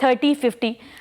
30, 50,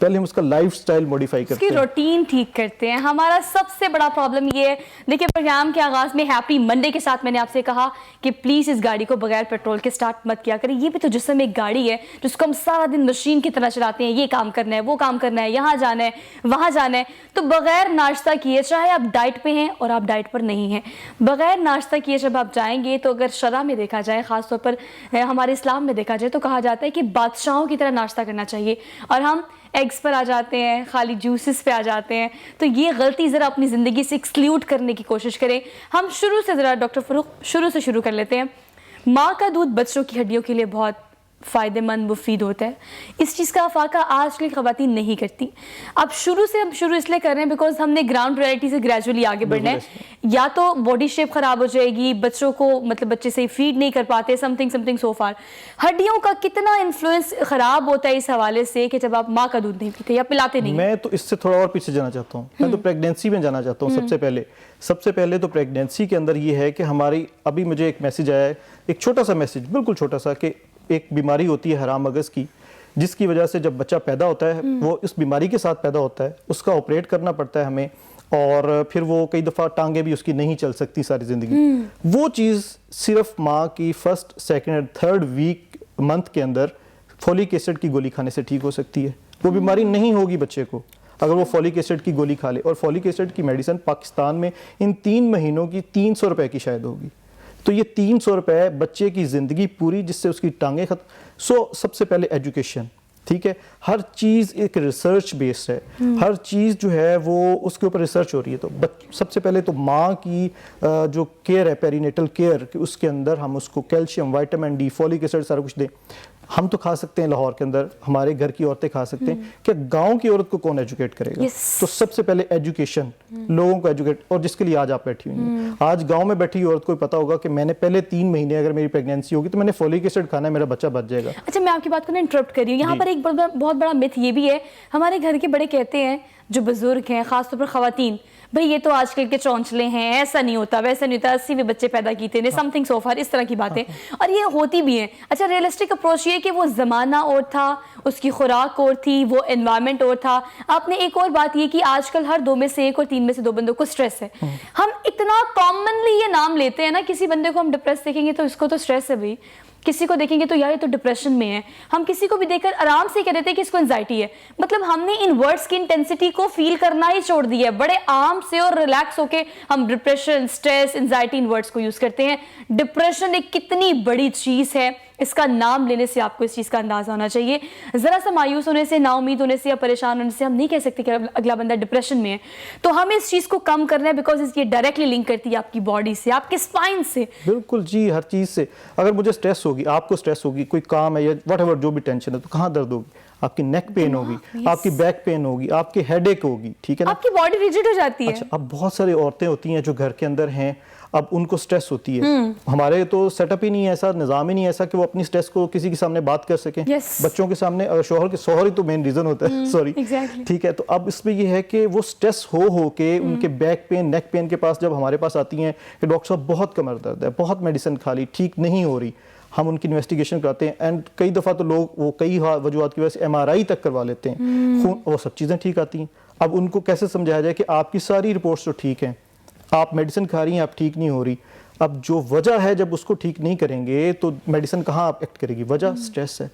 پہلے ہم اس کا لائف سٹائل موڈیفائی اس کرتے کی ہیں. روٹین ٹھیک کرتے ہیں. ہمارا سب سے بڑا پرابلم یہ ہے, دیکھیں پروگرام کے آغاز میں ہیپی منڈے کے ساتھ میں نے آپ سے کہا کہ پلیز اس گاڑی کو بغیر پیٹرول کے سٹارٹ مت کیا کریں. یہ بھی تو جسم ایک گاڑی ہے جس کو ہم سارا دن مشین کی طرح چلاتے ہیں, یہ کام کرنا ہے, وہ کام کرنا ہے, یہاں جانا ہے, وہاں جانا ہے. تو بغیر ناشتہ کیے, چاہے آپ ڈائٹ پہ ہیں اور آپ ڈائٹ پر نہیں ہیں, بغیر ناشتہ کیے جب آپ جائیں گے تو اگر شرع میں دیکھا جائے, خاص طور پر ہمارے اسلام میں دیکھا جائے, تو کہا جاتا ہے کہ بادشاہوں کی طرح ناشتہ کرنا چاہیے, اور ہم ایگز پر آ جاتے ہیں, خالی جوسز پہ آ جاتے ہیں. تو یہ غلطی ذرا اپنی زندگی سے ایکسکلیوڈ کرنے کی کوشش کریں. ہم شروع سے ذرا ڈاکٹر فروخ شروع کر لیتے ہیں. ماں کا دودھ بچوں کی ہڈیوں کے لیے بہت فائدہ مند مفید ہوتا ہے. اس چیز کا افاقہ آج کل خواتین نہیں کرتی. اب شروع اس لیے کر رہے ہیں بیکاز ہم نے گراؤنڈ ریئلٹی سے گریجولی آگے بڑھنا ہے. یا تو باڈی شیپ خراب ہو جائے گی, بچوں کو مطلب بچے سے فیڈ نہیں کر پاتے, سم تھنگ سو فار. ہڈیوں کا کتنا انفلوئنس خراب ہوتا ہے اس حوالے سے کہ جب آپ ماں کا دودھ نہیں پیتے یا پلاتے نہیں. میں تو اس سے تھوڑا اور پیچھے جانا چاہتا ہوں. میں تو پریگنینسی میں جانا چاہتا ہوں. سب سے پہلے تو پریگنینسی کے اندر یہ ہے کہ ہماری, ابھی مجھے ایک میسج آیا ہے, ایک چھوٹا سا میسج, بالکل چھوٹا سا, کہ ایک بیماری ہوتی ہے حرام مغز کی, جس کی وجہ سے جب بچہ پیدا ہوتا ہے وہ اس بیماری کے ساتھ پیدا ہوتا ہے, اس کا آپریٹ کرنا پڑتا ہے ہمیں, اور پھر وہ کئی دفعہ ٹانگیں بھی اس کی نہیں چل سکتی ساری زندگی. وہ چیز صرف ماں کی first, second and third week month کے اندر فولک ایسڈ کی گولی کھانے سے ٹھیک ہو سکتی ہے. وہ بیماری نہیں ہوگی بچے کو اگر وہ فولک ایسڈ کی گولی کھا لے. اور فولک ایسڈ کی میڈیسن پاکستان میں ان 3 مہینوں کی 300 روپے کی شاید ہوگی. تو یہ 300 روپے بچے کی زندگی پوری, جس سے اس کی ٹانگیں ختم. سب سے پہلے ایجوکیشن, ٹھیک ہے, ہر چیز ایک ریسرچ بیسڈ ہے, ہر چیز جو ہے وہ اس کے اوپر ریسرچ ہو رہی ہے. تو سب سے پہلے تو ماں کی جو کیئر ہے, پیرینیٹل کیئر, کہ اس کے اندر ہم اس کو calcium, vitamin D, folic acid سارا کچھ دیں. ہم تو کھا سکتے ہیں لاہور کے اندر, ہمارے گھر کی عورتیں کھا سکتے ہیں, کہ گاؤں کی عورت کو کون ایجوکیٹ کرے گا. تو سب سے پہلے ایجوکیشن, لوگوں کو ایجوکیٹ, اور جس کے لیے آج آپ بیٹھی ہوئی ہیں. آج گاؤں میں بیٹھی عورت کو پتا ہوگا کہ میں نے پہلے 3 مہینے اگر میری پریگنینسی ہوگی تو میں نے فولک ایسڈ کھانا ہے, میرا بچہ بچ جائے گا. اچھا, میں آپ کی بات کو نا انٹرپٹ کر رہی ہوں. یہاں پر ایک بہت بڑا متھ یہ بھی ہے, ہمارے گھر کے بڑے کہتے ہیں, جو بزرگ ہیں, خاص طور پر خواتین, بھئی یہ تو آج کل کے چونچلے ہیں, ایسا نہیں ہوتا, ویسا نہیں ہوتا, 80 بچے پیدا کیتے ہیں, سم تھنگ سو فار, اس طرح کی باتیں. اور یہ ہوتی بھی ہیں. اچھا, ریئلسٹک اپروچ یہ کہ وہ زمانہ اور تھا, اس کی خوراک اور تھی, وہ انوائرمنٹ اور تھا. آپ نے ایک اور بات یہ کہ آج کل ہر 2 میں سے 1 اور 3 میں سے 2 بندوں کو سٹریس ہے. ہم اتنا کامنلی یہ نام لیتے ہیں نا, کسی بندے کو ہم ڈپریس دیکھیں گے تو اس کو تو سٹریس ہے بھائی, کسی کو دیکھیں گے تو یار یہ تو ڈپریشن میں ہے. ہم کسی کو بھی دیکھ کر آرام سے کہہ دیتے ہیں کہ اس کو انزائٹی ہے. مطلب ہم نے ان ورڈز کی انٹینسٹی کو فیل کرنا ہی چھوڑ دیا ہے. بڑے عام سے اور ریلیکس ہو کے ہم ڈپریشن, سٹریس, انزائٹی ان ورڈز کو یوز کرتے ہیں. ڈپریشن ایک کتنی بڑی چیز ہے, اس کا نام لینے سے آپ کو اس چیز کا اندازہ ہونا چاہیے. ذرا سا مایوس ہونے سے, نا امید ہونے سے یا پریشان ہونے سے ہم نہیں کہہ سکتے کہ اگلا بندہ ڈپریشن میں ہے. تو ہمیں اس چیز کو کم کرنا ہے, بیکاز یہ ڈائریکٹلی لنک کرتی ہے آپ کی باڈی سے, آپ کے اسپائن سے. بالکل جی, ہر چیز سے. اگر مجھے سٹریس ہوگی, آپ کو سٹریس ہوگی, کوئی کام ہے یا واٹ ایور جو بھی ٹینشن ہے, تو کہاں درد ہوگی؟ آپ کی نیک پین ہوگی, آپ کی بیک پین ہوگی, آپ کی ہیڈ ایک ہوگی, ٹھیک ہے نا, آپ کی باڈی ریجڈ ہو جاتی ہے. اچھا, اب بہت ساری عورتیں ہوتی ہیں جو گھر کے اندر ہیں, اب ان کو سٹریس ہوتی ہے. ہمارے تو سیٹ اپ ہی نہیں ہے ایسا, نظام ہی نہیں ہے ایسا کہ وہ اپنی سٹریس کو کسی کے سامنے بات کر سکیں. بچوں کے سامنے, شوہر ہی تو مین ریزن ہوتا ہے, سوری, ٹھیک ہے. تو اب اس میں یہ ہے کہ وہ سٹریس ہو کے ان کے بیک پین, نیک پین کے پاس جب ہمارے پاس آتی ہیں کہ ڈاکٹر صاحب بہت کمر درد ہے, بہت میڈیسن کھا لی, ٹھیک نہیں ہو رہی, ہم ان کی انویسٹیگیشن کراتے ہیں. اینڈ کئی دفعہ تو لوگ وہ کئی وجوہات کی وجہ سے MRI تک کروا لیتے ہیں, خون, وہ سب چیزیں ٹھیک آتی ہیں. اب ان کو کیسے سمجھایا جائے کہ آپ کی ساری رپورٹس تو ٹھیک ہیں, آپ میڈیسن کھا رہی ہیں, آپ ٹھیک نہیں ہو رہی. اب جو وجہ ہے, جب اس کو ٹھیک نہیں کریں گے تو میڈیسن کہاں آپ ایکٹ کرے گی؟ وجہ سٹریس ہے,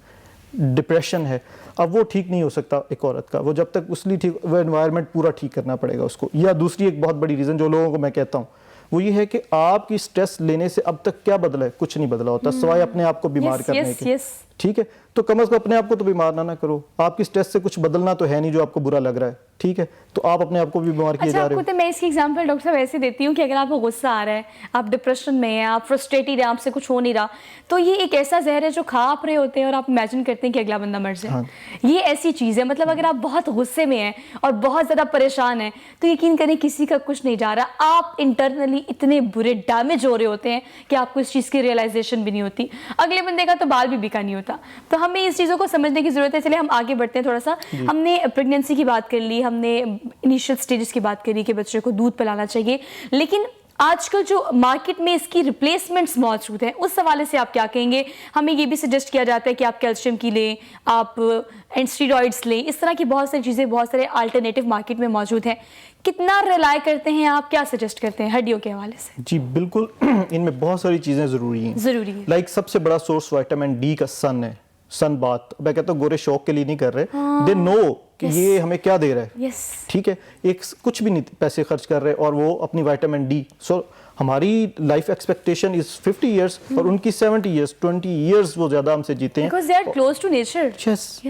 ڈپریشن ہے. اب وہ ٹھیک نہیں ہو سکتا ایک عورت کا, وہ جب تک اس لیے ٹھیک, وہ انوائرمنٹ پورا ٹھیک کرنا پڑے گا اس کو. یا دوسری ایک بہت بڑی ریزن جو لوگوں کو میں کہتا ہوں وہ یہ ہے کہ آپ کی سٹریس لینے سے اب تک کیا بدلا ہے؟ کچھ نہیں بدلا ہوتا سوائے اپنے آپ کو بیمار کرنے کے. ٹھیک ہے, تو کم از کم اپنے آپ کو تو بیمار نہ کرو. آپ کی سٹریس سے کچھ بدلنا تو ہے نہیں جو آپ کو برا لگ رہا ہے, ٹھیک ہے, تو آپ اپنے آپ کو بھی بیمار کیے جا رہے ہو. اچھا, میں اس کی ایگزامپل ڈاکٹر صاحب ایسے دیتی ہوں کہ اگر آپ کو غصہ آ رہا ہے, آپ ڈپریشن میں ہیں, آپ فرسٹریٹڈ ہیں, آپ سے کچھ ہو نہیں رہا, تو یہ ایک ایسا زہر ہے جو کھا آپ رہے ہوتے ہیں اور آپ امیجن کرتے ہیں کہ اگلا بندہ مر جائے. یہ ایسی چیز ہے, مطلب اگر آپ بہت غصے میں ہیں اور بہت زیادہ پریشان ہیں تو یقین کریں کسی کا کچھ نہیں جا رہا, آپ انٹرنلی اتنے برے ڈیمیج ہو رہے ہوتے ہیں کہ آپ کو اس چیز کی ریئلائزیشن بھی نہیں ہوتی. اگلے بندے کا تو بال بھی بکا نہیں ہوتا. تو ہمیں اس چیزوں کو سمجھنے کی ضرورت ہے. چلے ہم آگے بڑھتے ہیں تھوڑا سا. ہم نے پریگنینسی کی بات کر لی, ہم نے انیشیل سٹیجز کی بات کری کہ بچے کو دودھ پلانا چاہیے, لیکن آج کل جو مارکیٹ میں اس کی ریپلیسمنٹس موجود ہیں اس حوالے سے آپ کیا کہیں گے؟ ہمیں یہ بھی سجیسٹ کیا جاتا ہے کہ آپ کیلشیم کی لیں، آپ اسٹیرائڈس لیں، اس طرح کی بہت ساری چیزیں، بہت سارے آلٹرنیٹیو مارکیٹ میں موجود ہیں. کتنا ریلائی کرتے ہیں آپ؟ کیا سجیسٹ کرتے ہیں ہڈیوں کے حوالے سے؟ جی بالکل، ان میں بہت ساری چیزیں ضروری ہیں. لائک سب سے بڑا سورس وائٹامن ڈی کا سن ہے. سن بات میں کہتا ہوں گورے شوق کے لیے نہیں کر رہے، دے نو کہ یہ ہمیں کیا دے رہا ہے. ٹھیک ہے، ایک کچھ بھی نہیں پیسے خرچ کر رہے اور وہ اپنی وائٹامن ڈی. سو ہماری لائف ایکسپیکٹیشن از 50 ایئرس اور ان کی 70 ایئرس، 20 ایئرس وہ زیادہ ہم سے جیتے ہیں. Because they are close to nature.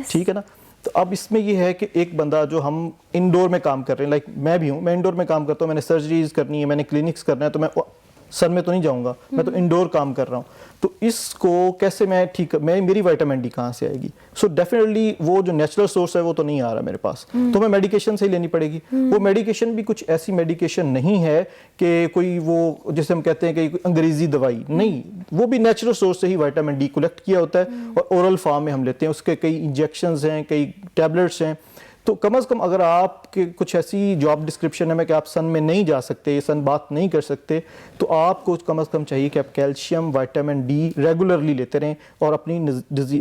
ٹھیک ہے نا. تو اب اس میں یہ ہے کہ ایک بندہ جو ہم انڈور میں کام کر رہے ہیں، لائک میں بھی ہوں، میں انڈور میں کام کرتا ہوں، میں نے سرجریز کرنی ہے، میں نے کلینکس کرنا ہے، تو میں سر میں تو نہیں جاؤں گا، میں تو انڈور کام کر رہا ہوں. تو اس کو کیسے میں ٹھیک میری وائٹامن ڈی کہاں سے آئے گی؟ سو ڈیفینیٹلی وہ جو نیچرل سورس ہے وہ تو نہیں آ رہا میرے پاس، تو میں میڈیکیشن سے ہی لینی پڑے گی. وہ میڈیکیشن بھی کچھ ایسی میڈیکیشن نہیں ہے کہ کوئی وہ جیسے ہم کہتے ہیں کہ انگریزی دوائی نہیں، وہ بھی نیچرل سورس سے ہی وائٹامن ڈی کلیکٹ کیا ہوتا ہے اور اورل فارم میں ہم لیتے ہیں. اس کے کئی انجیکشنز ہیں، کئی ٹیبلٹس ہیں. تو کم از کم اگر آپ کے کچھ ایسی جاب ڈسکرپشن ہے میں کہ آپ سن میں نہیں جا سکتے، سن بات نہیں کر سکتے، تو آپ کو کم از کم چاہیے کہ آپ کیلشیم، وائٹامن ڈی ریگولرلی لیتے رہیں اور اپنی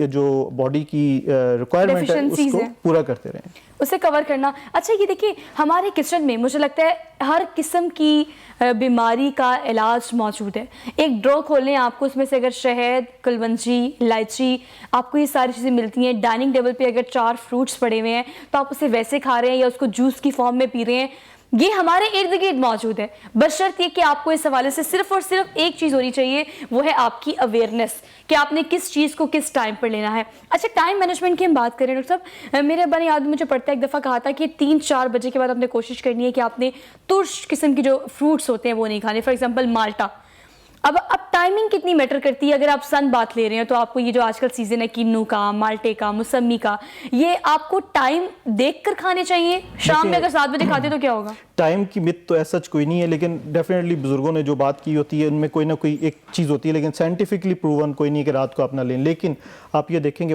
جو باڈی کی ریکوائرمنٹ ہے اس کو پورا کرتے رہیں، اسے کور کرنا. اچھا یہ دیکھیے ہمارے کچن میں مجھے لگتا ہے ہر قسم کی بیماری کا علاج موجود ہے. ایک ڈرو کھول لیں آپ کو، اس میں سے اگر شہد، کلونجی، الائچی، آپ کو یہ ساری چیزیں ملتی ہیں. ڈائننگ ٹیبل پہ اگر 4 فروٹس پڑے ہوئے ہیں تو آپ اسے ویسے کھا رہے ہیں یا اس کو جوس کی فارم میں پی رہے ہیں، یہ ہمارے ارد گرد موجود ہے. بشرط یہ کہ آپ کو اس حوالے سے صرف اور صرف ایک چیز ہونی چاہیے، وہ ہے آپ کی اویئرنیس کہ آپ نے کس چیز کو کس ٹائم پر لینا ہے. اچھا ٹائم مینجمنٹ کی ہم بات کریں ڈاکٹر صاحب، میرے ابا نے یاد مجھے پڑھتا ہے ایک دفعہ کہا تھا کہ 3-4 بجے کے بعد آپ نے کوشش کرنی ہے کہ آپ نے ترش قسم کی جو فروٹس ہوتے ہیں وہ نہیں کھانے. فار ایگزامپل مالٹا. اب ٹائمنگ کتنی میٹر کرتی ہے؟ اگر آپ سن بات لے رہے ہیں تو آپ کو یہ جو آج کل سیزن ہے کینو کا، مالٹے کا، موسمی کا، یہ آپ کو ٹائم دیکھ کر کھانے چاہیے. شام میں اگر 7 بجے کھاتے تو کیا ہوگا؟ ٹائم کی مت تو ایسا کوئی نہیں ہے، لیکن ڈیفینیٹلی بزرگوں نے جو بات کی ہوتی ہے ان میں کوئی نہ کوئی ایک چیز ہوتی ہے، لیکن سائنٹیفکلی پروون کوئی نہیں کہ رات کو آپ نہ لیں. لیکن آپ یہ دیکھیں گے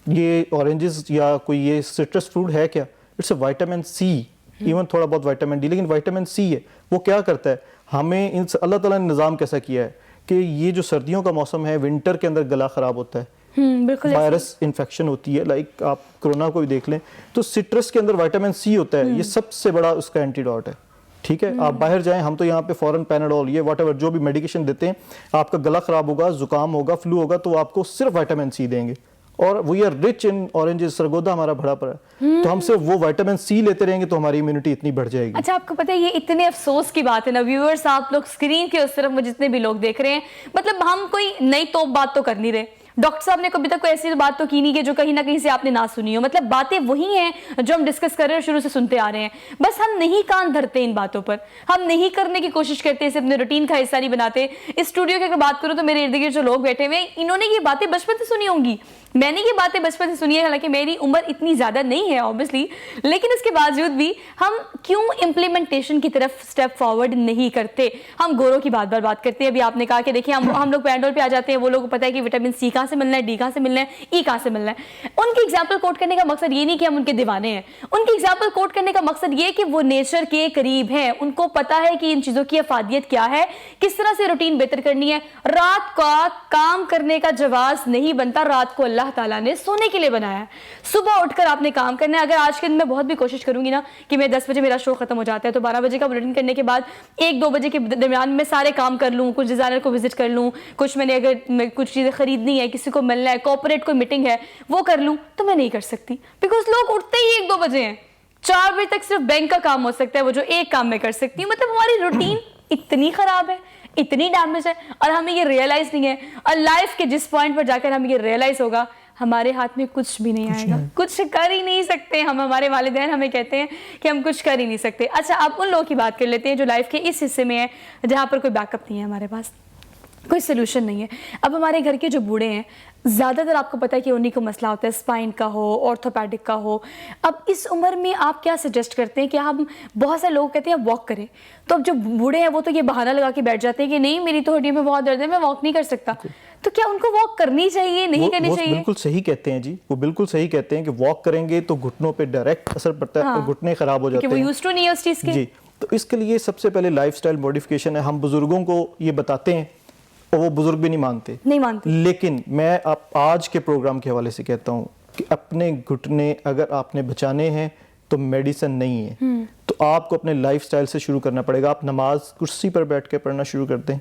یہ اورنجز یا کوئی یہ سٹرس فروٹ ہے کیا؟ It's a vitamin C, even تھوڑا بہت وائٹامن ڈی، لیکن وائٹامن سی ہے. وہ کیا کرتا ہے ہمیں اللہ تعالیٰ نے نظام کیسا کیا ہے کہ یہ جو سردیوں کا موسم ہے، ونٹر کے اندر گلا خراب ہوتا ہے، وائرس انفیکشن ہوتی ہے، لائک آپ کرونا کو بھی دیکھ لیں تو سٹرس کے اندر وائٹامن سی ہوتا ہے. یہ سب سے بڑا اس کا اینٹی ڈاٹ ہے. ٹھیک ہے، آپ باہر جائیں، ہم تو یہاں پہ فوراً پیناڈول یہ واٹ ایور جو بھی میڈیکیشن دیتے ہیں، آپ کا گلا خراب ہوگا، زکام ہوگا، فلو ہوگا تو آپ کو صرف وائٹامن سی دیں گے. اور we are rich in oranges, Sargodha ہمارا بڑا پڑا ہے، تو ہم صرف وہ وائٹامن سی لیتے رہیں گے تو ہماری امیونٹی اتنی بڑھ جائے گی. اچھا آپ کو پتہ ہے یہ اتنے افسوس کی بات ہے نا ویورز، آپ لوگ اسکرین کے اس طرف جتنے بھی لوگ دیکھ رہے ہیں، مطلب ہم کوئی نئی توپ بات تو کر نہیں رہے. ڈاکٹر صاحب نے کبھی تک کوئی ایسی بات تو کی نہیں کہ جو کہیں نہ کہیں سے آپ نے نہ سنی ہو. مطلب باتیں وہی ہیں جو ہم ڈسکس کر رہے ہیں، شروع سے سنتے آ رہے ہیں، بس ہم نہیں کان دھرتے ان باتوں پر، ہم نہیں کرنے کی کوشش کرتے، اسے اپنے روٹین کا حصہ نہیں بناتے. اس اسٹوڈیو کی اگر بات کروں تو میرے ارد گرد جو لوگ بیٹھے ہوئے انہوں نے یہ باتیں بچپن سے سنی ہوں گی، میں نے یہ باتیں بچپن سے سنی ہے، حالانکہ میری عمر اتنی زیادہ نہیں ہے obviously، لیکن اس کے باوجود بھی ہم کیوں امپلیمنٹیشن کی طرف سٹیپ فارورڈ نہیں کرتے؟ ہم گوروں کی بات کرتے ہیں. ابھی آپ نے کہا کہ دیکھیں ہم لوگ پینڈول پہ آ جاتے ہیں، وہ لوگ کو پتہ ہے کہ وٹامن سی کہاں سے ملنا ہے، ڈی کہاں سے ملنا ہے، ای کہاں سے ملنا ہے. ان کی ایگزامپل کوٹ کرنے کا مقصد یہ نہیں کہ ہم ان کے دیوانے ہیں، ان کی ایگزامپل کوٹ کرنے کا مقصد یہ کہ وہ نیچر کے قریب ہیں، ان کو پتہ ہے کہ ان چیزوں کی افادیت کیا ہے، کس طرح سے روٹین بہتر کرنی ہے. رات کا کام کرنے کا جواز نہیں بنتا، رات کو اللہ تعالیٰ نے سونے کے لیے بنایا ہے. صبح اٹھ کر آپ نے کام کرنا ہے. اگر آج کے دن میں بہت بھی کوشش کروں گی نا کہ میں 10 بجے میرا شو ختم ہو جاتا ہے تو 12 بجے کا بلیٹن کرنے کے بعد 1-2 بجے کے درمیان میں سارے کام کر لوں، کچھ ڈیزائنر کو وزٹ کر لوں، کچھ میں نے اگر کچھ چیزیں خریدنی ہے، کسی کو ملنا ہے، کارپوریٹ کوئی میٹنگ ہے وہ کر لوں، تو میں نہیں کر سکتی بیکاز لوگ اٹھتے ہی 1-2 بجے ہیں. 4 بجے تک صرف بینک کا کام ہو سکتا ہے، وہ جو ایک کام میں کر سکتی ہوں. مطلب ہماری روٹین اتنی خراب ہے، اتنی ڈیمیج ہے اور ہمیں یہ ریئلائز نہیں ہے. اور لائف کے جس پوائنٹ پر جا کر ہمیں یہ ریئلائز ہوگا ہمارے ہاتھ میں کچھ بھی نہیں آئے گا، کچھ کر ہی نہیں سکتے ہم. ہمارے والدین ہمیں کہتے ہیں کہ ہم کچھ کر ہی نہیں سکتے. اچھا آپ ان لوگوں کی بات کر لیتے ہیں جو لائف کے اس حصے میں ہیں جہاں پر کوئی بیک اپ نہیں ہے، ہمارے پاس کوئی سلوشن نہیں ہے. اب ہمارے گھر کے جو بوڑھے ہیں زیادہ تر آپ کو پتہ ہے کہ انہی کو مسئلہ ہوتا ہے، اسپائن کا ہو، آرتھوپیڈک کا ہو. اب اس عمر میں آپ کیا سجیسٹ کرتے ہیں کہ ہم بہت سے لوگ کہتے ہیں واک کریں، تو اب جو بوڑھے ہیں وہ تو یہ بہانہ لگا کے بیٹھ جاتے ہیں کہ نہیں میری تو ہڈیوں میں بہت درد ہے، میں واک نہیں کر سکتا. تو کیا ان کو واک کرنی چاہیے، نہیں کرنی چاہیے؟ بالکل صحیح کہتے ہیں جی، وہ بالکل صحیح کہتے ہیں کہ واک کریں گے تو گھٹنوں پہ ڈائریکٹ اثر پڑتا ہے اور گھٹنے خراب ہو جاتے ہیں، وہ یوزڈ ٹو نہیں ہے اس چیز کے. جی تو اس کے لیے سب سے پہلے لائف سٹائل موڈیفیکیشن ہے. ہم بزرگوں کو یہ بتاتے ہیں اور وہ بزرگ بھی نہیں مانتے, لیکن میں آج کے پروگرام کے حوالے سے کہتا ہوں کہ اپنے گھٹنے اگر آپ نے بچانے ہیں تو میڈیسن نہیں ہے, تو آپ کو اپنے لائف سٹائل سے شروع کرنا پڑے گا. آپ نماز کرسی پر بیٹھ کے پڑھنا شروع کر دیں,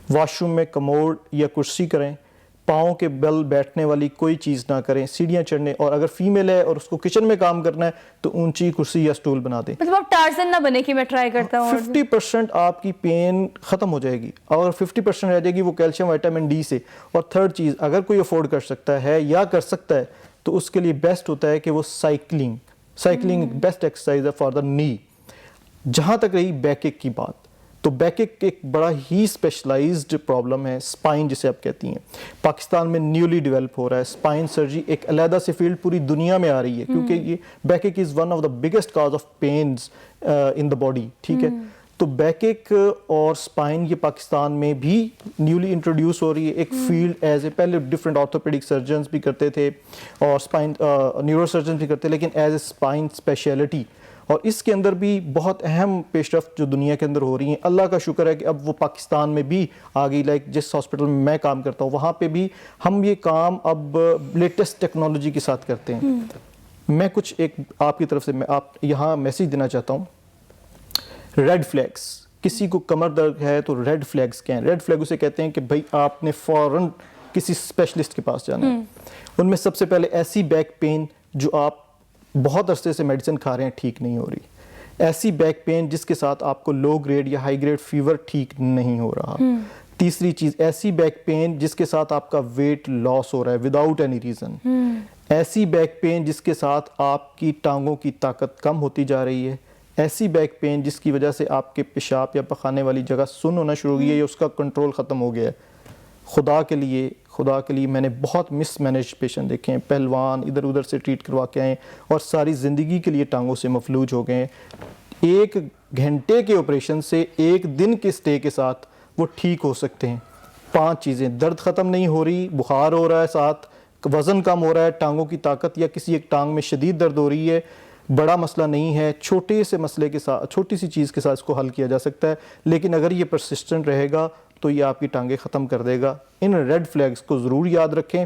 واش روم میں کموڈ یا کرسی کریں, پاؤں کے بل بیٹھنے والی کوئی چیز نہ کریں, سیڑھیاں چڑھنے, اور اگر فیمیل ہے اور اس کو کچن میں کام کرنا ہے تو اونچی کرسی یا سٹول بنا دیں. مطلب آپ ٹارزن نہ بنے کہ میں ٹرائی کرتا ہوں. 50% آپ کی پین ختم ہو جائے گی, اور 50% رہ جائے گی وہ کیلشیم وٹامن ڈی سے. اور تھرڈ چیز, اگر کوئی افورڈ کر سکتا ہے یا کر سکتا ہے تو اس کے لیے بیسٹ ہوتا ہے کہ وہ سائیکلنگ بیسٹ ایکسرسائز ہے فار دا نی. جہاں تک رہی بیک ایک کی بات, تو بیک ایک بڑا ہی اسپیشلائزڈ پرابلم ہے, سپائن جسے آپ کہتی ہیں. پاکستان میں نیولی ڈیولپ ہو رہا ہے سپائن سرجری, ایک علیحدہ سے فیلڈ پوری دنیا میں آ رہی ہے, کیونکہ یہ backache is one of the biggest cause of pains in the body. ٹھیک ہے, تو بیک ایک اور سپائن یہ پاکستان میں بھی نیولی انٹروڈیوس ہو رہی ہے ایک فیلڈ ایز اے. پہلے ڈفرینٹ آرتھوپیڈک سرجنز بھی کرتے تھے اور سپائن نیورو سرجنز بھی کرتے, لیکن ایز اے سپائن اسپیشلٹی. اور اس کے اندر بھی بہت اہم پیش رفت جو دنیا کے اندر ہو رہی ہیں. اللہ کا شکر ہے کہ اب وہ پاکستان میں بھی آ گئی. لائک جس ہاسپٹل میں میں کام کرتا ہوں وہاں پہ بھی ہم یہ کام اب لیٹسٹ ٹیکنالوجی کے ساتھ کرتے ہیں. میں کچھ ایک آپ کی طرف سے میں آپ یہاں میسیج دینا چاہتا ہوں. ریڈ فلیگس, کسی کو کمر درد ہے تو ریڈ فلیگس کیا ہیں؟ ریڈ فلیگ اسے کہتے ہیں کہ بھائی آپ نے فوراً کسی اسپیشلسٹ کے پاس جانا ہے. ان میں سب سے پہلے ایسی بیک پین جو آپ بہت عرصے سے میڈیسن کھا رہے ہیں ٹھیک نہیں ہو رہی, ایسی بیک پین جس کے ساتھ آپ کو لو گریڈ یا ہائی گریڈ فیور ٹھیک نہیں ہو رہا. تیسری چیز, ایسی بیک پین جس کے ساتھ آپ کا ویٹ لاس ہو رہا ہے وداؤٹ اینی ریزن. ایسی بیک پین جس کے ساتھ آپ کی ٹانگوں کی طاقت کم ہوتی جا رہی ہے. ایسی بیک پین جس کی وجہ سے آپ کے پیشاب یا پخانے والی جگہ سن ہونا شروع ہو گئی ہے یا اس کا کنٹرول ختم ہو گیا ہے. خدا کے لیے میں نے بہت مس مینیج پیشنٹ دیکھے ہیں, پہلوان ادھر ادھر سے ٹریٹ کروا کے آئے اور ساری زندگی کے لیے ٹانگوں سے مفلوج ہو گئے ہیں. 1 گھنٹے کے آپریشن سے 1 دن کے سٹے کے ساتھ وہ ٹھیک ہو سکتے ہیں. 5 چیزیں, درد ختم نہیں ہو رہی, بخار ہو رہا ہے, ساتھ وزن کم ہو رہا ہے, ٹانگوں کی طاقت یا کسی ایک ٹانگ میں شدید درد ہو رہی ہے, بڑا مسئلہ نہیں ہے, چھوٹے سے مسئلے کے ساتھ چھوٹی سی چیز کے ساتھ اس کو حل کیا جا سکتا ہے. لیکن اگر یہ پرسسٹنٹ رہے گا تو یہ آپ کی ٹانگیں ختم کر دے گا. ان ریڈ فلیگز کو ضرور یاد رکھیں.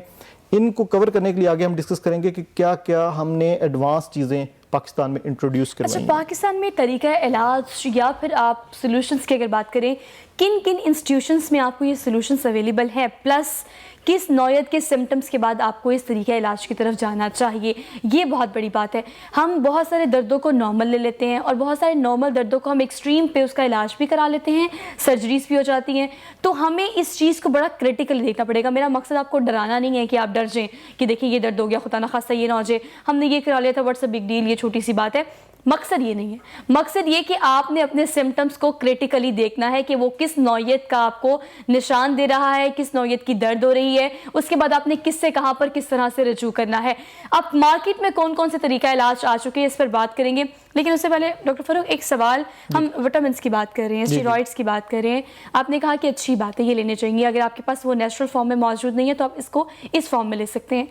ان کو کور کرنے کے لیے آگے ہم ڈسکس کریں گے کہ کیا کیا ہم نے ایڈوانس چیزیں پاکستان میں انٹروڈیوس کروائی ہیں. اچھا, پاکستان میں طریقہ علاج یا پھر آپ سلوشنز کی اگر بات کریں, کن انسٹیٹیوشنز میں آپ کو یہ سلوشنز اویلیبل ہیں, پلس کس نوعیت کے سمٹمز کے بعد آپ کو اس طریقہ علاج کی طرف جانا چاہیے؟ یہ بہت بڑی بات ہے. ہم بہت سارے دردوں کو نارمل لے لیتے ہیں اور بہت سارے نارمل دردوں کو ہم ایکسٹریم پہ اس کا علاج بھی کرا لیتے ہیں, سرجریز بھی ہو جاتی ہیں. تو ہمیں اس چیز کو بڑا کریٹیکل دیکھنا پڑے گا. میرا مقصد آپ کو ڈرانا نہیں ہے کہ آپ ڈر جائیں کہ دیکھیں یہ درد ہو گیا, خدا نخواستہ یہ نہ ہو جائے, ہم نے یہ کرا لیا تھا, واٹس اے بگ ڈیل, یہ چھوٹی سی بات ہے. مقصد یہ نہیں ہے. مقصد یہ کہ آپ نے اپنے سمٹمز کو کریٹیکلی دیکھنا ہے کہ وہ کس نوعیت کا آپ کو نشان دے رہا ہے, کس نوعیت کی درد ہو رہی ہے. اس کے بعد آپ نے کس سے کہاں پر کس طرح سے رجوع کرنا ہے. اب مارکیٹ میں کون کون سے طریقہ علاج آ چکے ہیں اس پر بات کریں گے, لیکن اس سے پہلے ڈاکٹر فاروق ایک سوال. ہم وٹامنس کی بات کر رہے ہیں, اسٹیرائڈز کی بات کر رہے ہیں. آپ نے کہا کہ اچھی بات ہے, یہ لینے چاہیے. اگر آپ کے پاس وہ نیچرل فارم میں موجود نہیں ہے تو آپ اس کو اس فارم میں لے سکتے ہیں.